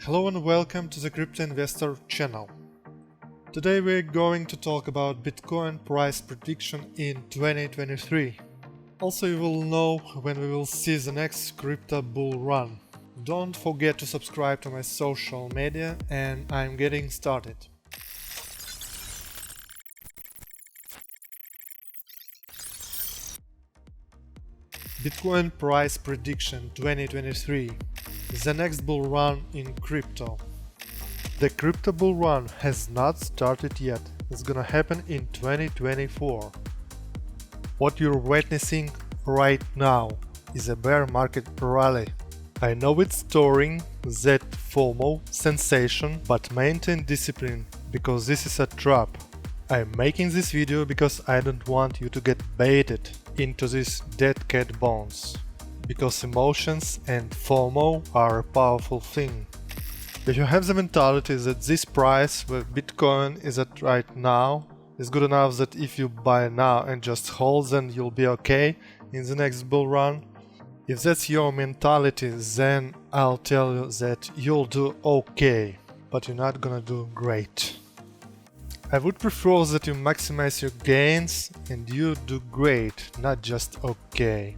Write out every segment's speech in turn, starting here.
Hello and welcome to the Crypto Investor channel. Today we're going to talk about Bitcoin price prediction in 2023. Also, you will know when we will see the next crypto bull run. Don't forget to subscribe to my social media, and I'm getting started. Bitcoin price prediction 2023. The next bull run in crypto. The crypto bull run has not started yet. It's gonna happen in 2024. What you're witnessing right now is a bear market rally. I know it's stirring that FOMO sensation, but maintain discipline because this is a trap. I'm making this video because I don't want you to get baited into these dead cat bones. Because emotions and FOMO are a powerful thing. If you have the mentality that this price where Bitcoin is at right now is good enough that if you buy now and just hold, then you'll be okay in the next bull run. If that's your mentality, then I'll tell you that you'll do okay, but you're not gonna do great. I would prefer that you maximize your gains and you do great, not just okay.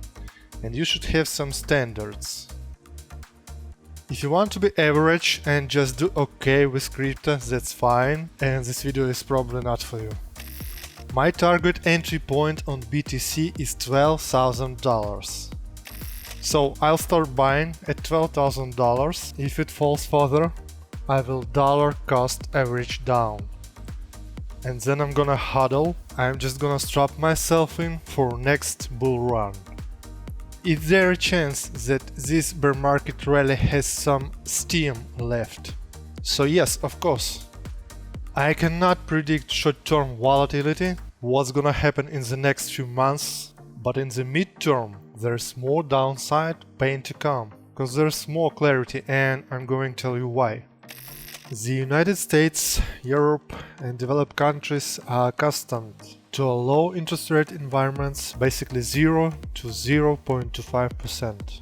And you should have some standards. If you want to be average and just do okay with crypto, that's fine, and this video is probably not for you. My target entry point on BTC is $12,000. So I'll start buying at $12,000. If it falls further, I will dollar cost average down. And then I'm gonna hodl. I'm just gonna strap myself in for next bull run. Is there a chance that this bear market rally has some steam left? So yes, of course. I cannot predict short-term volatility, what's gonna happen in the next few months, but in the mid-term there's more downside pain to come, because there's more clarity, and I'm going to tell you why. The United States, Europe and developed countries are accustomed to a low interest rate environments, basically 0 to 0.25%.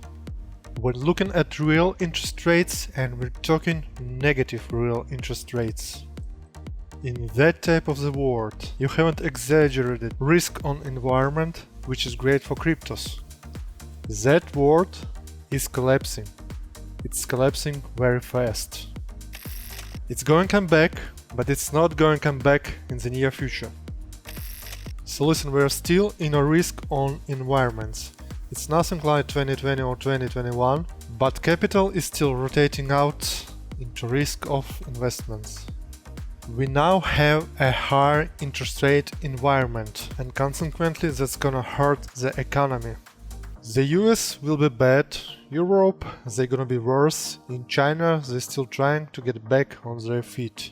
When looking at real interest rates, and we're talking negative real interest rates. In that type of the world, you haven't exaggerated risk on environment, which is great for cryptos. That world is collapsing. It's collapsing very fast. It's going to come back, but it's not going to come back in the near future. So listen, we're still in a risk-on environments. It's nothing like 2020 or 2021, but capital is still rotating out into risk-off investments. We now have a higher interest rate environment, and consequently that's gonna hurt the economy. The US will be bad, Europe they're gonna be worse, in China they're still trying to get back on their feet.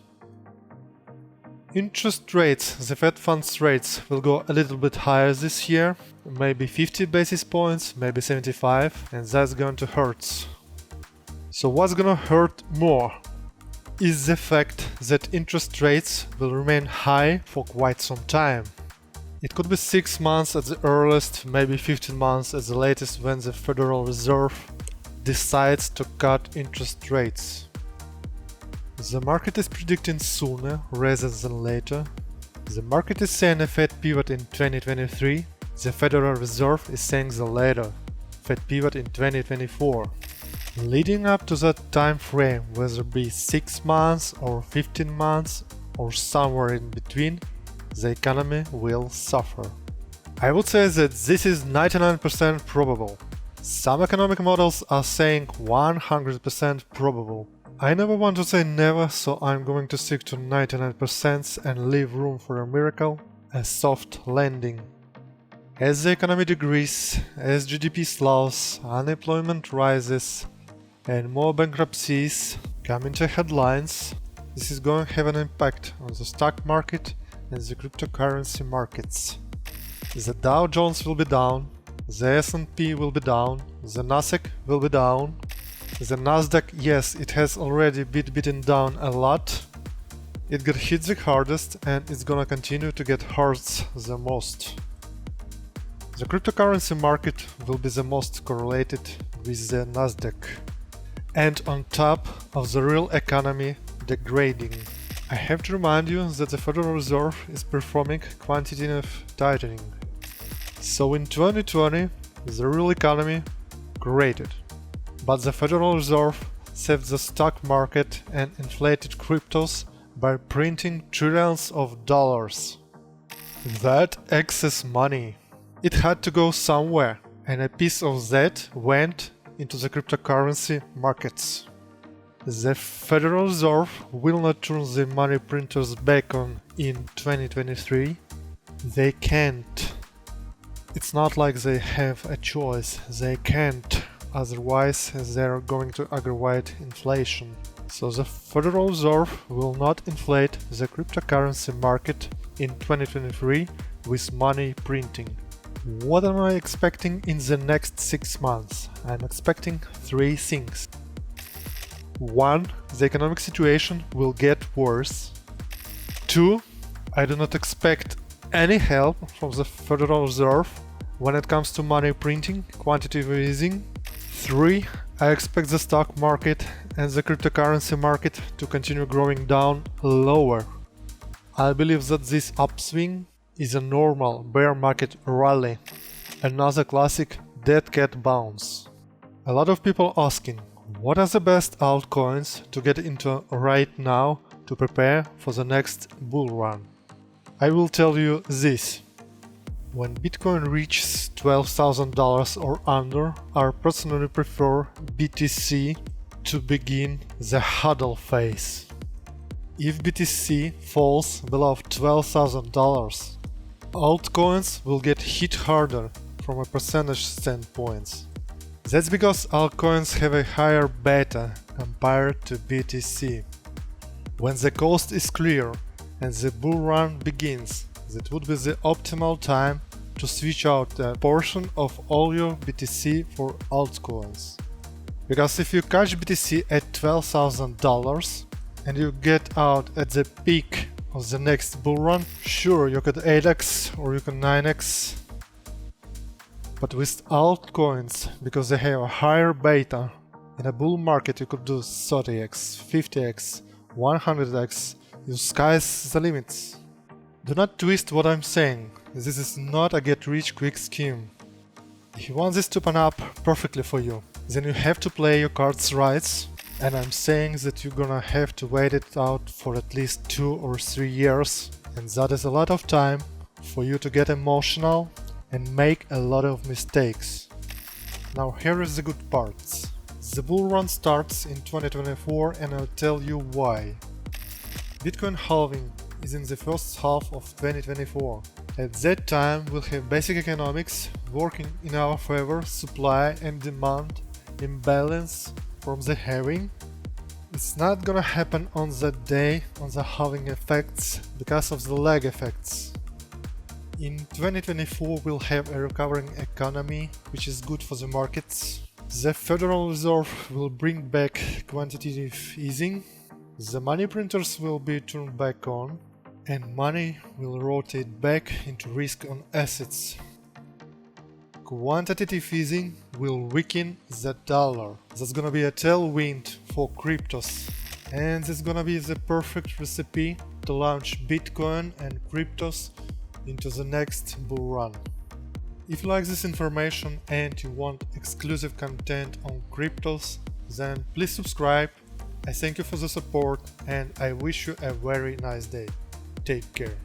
Interest rates, the Fed funds rates will go a little bit higher this year, maybe 50 basis points, maybe 75, and that's going to hurt. So what's gonna hurt more is the fact that interest rates will remain high for quite some time. It could be 6 months at the earliest, maybe 15 months at the latest when the Federal Reserve decides to cut interest rates. The market is predicting sooner rather than later. The market is saying a Fed pivot in 2023. The Federal Reserve is saying the later, Fed pivot in 2024. Leading up to that time frame, whether it be 6 months or 15 months or somewhere in between, the economy will suffer. I would say that this is 99% probable. Some economic models are saying 100% probable. I never want to say never, so I'm going to stick to 99% and leave room for a miracle, a soft landing. As the economy degrees, as GDP slows, unemployment rises, and more bankruptcies come into headlines, this is going to have an impact on the stock market and the cryptocurrency markets. The Dow Jones will be down, the S&P will be down, the Nasdaq will be down. The Nasdaq, yes, it has already been beaten down a lot. It got hit the hardest and it's gonna continue to get hurt the most. The cryptocurrency market will be the most correlated with the Nasdaq. and on top of the real economy degrading. I have to remind you that the Federal Reserve is performing quantitative tightening. So in 2020, the real economy created, but the Federal Reserve saved the stock market and inflated cryptos by printing trillions of dollars. That excess money, it had to go somewhere, and a piece of that went into the cryptocurrency markets. The Federal Reserve will not turn the money printers back on in 2023. They can't. It's not like they have a choice, they can't, otherwise they're going to aggravate inflation. So the Federal Reserve will not inflate the cryptocurrency market in 2023 with money printing. What am I expecting in the next 6 months? I'm expecting 3 things. 1. The economic situation will get worse. 2. I do not expect any help from the Federal Reserve when it comes to money printing, quantitative easing. 3. I expect the stock market and the cryptocurrency market to continue growing down lower. I believe that this upswing is a normal bear market rally, another classic dead cat bounce. A lot of people asking, what are the best altcoins to get into right now to prepare for the next bull run? I will tell you this. When Bitcoin reaches $12,000 or under, I personally prefer BTC to begin the hodl phase. If BTC falls below $12,000, altcoins will get hit harder from a percentage standpoint. That's because altcoins have a higher beta compared to BTC. When the coast is clear and the bull run begins, that would be the optimal time to switch out a portion of all your BTC for altcoins. Because if you catch BTC at $12,000 and you get out at the peak of the next bull run, sure, you could 8x or you can 9x. But with altcoins, because they have a higher beta, in a bull market you could do 30x, 50x, 100x, your sky's the limits. Do not twist what I'm saying, this is not a get-rich-quick scheme. If you want this to pan up perfectly for you, then you have to play your cards right, and I'm saying that you're gonna have to wait it out for at least 2 or 3 years, and that is a lot of time for you to get emotional and make a lot of mistakes. Now here is the good parts. The bull run starts in 2024 and I'll tell you why. Bitcoin halving is in the first half of 2024. At that time we'll have basic economics working in our favor, supply and demand imbalance from the halving. It's not gonna happen on that day on the halving effects because of the lag effects. In 2024 we'll have a recovering economy, which is good for the markets. The Federal Reserve will bring back quantitative easing, the money printers will be turned back on, and money will rotate back into risk-on assets. Quantitative easing will weaken the dollar. That's gonna be a tailwind for cryptos. And that's gonna be the perfect recipe to launch Bitcoin and cryptos into the next bull run. If you like this information and you want exclusive content on cryptos, then please subscribe. I thank you for the support and I wish you a very nice day. Take care.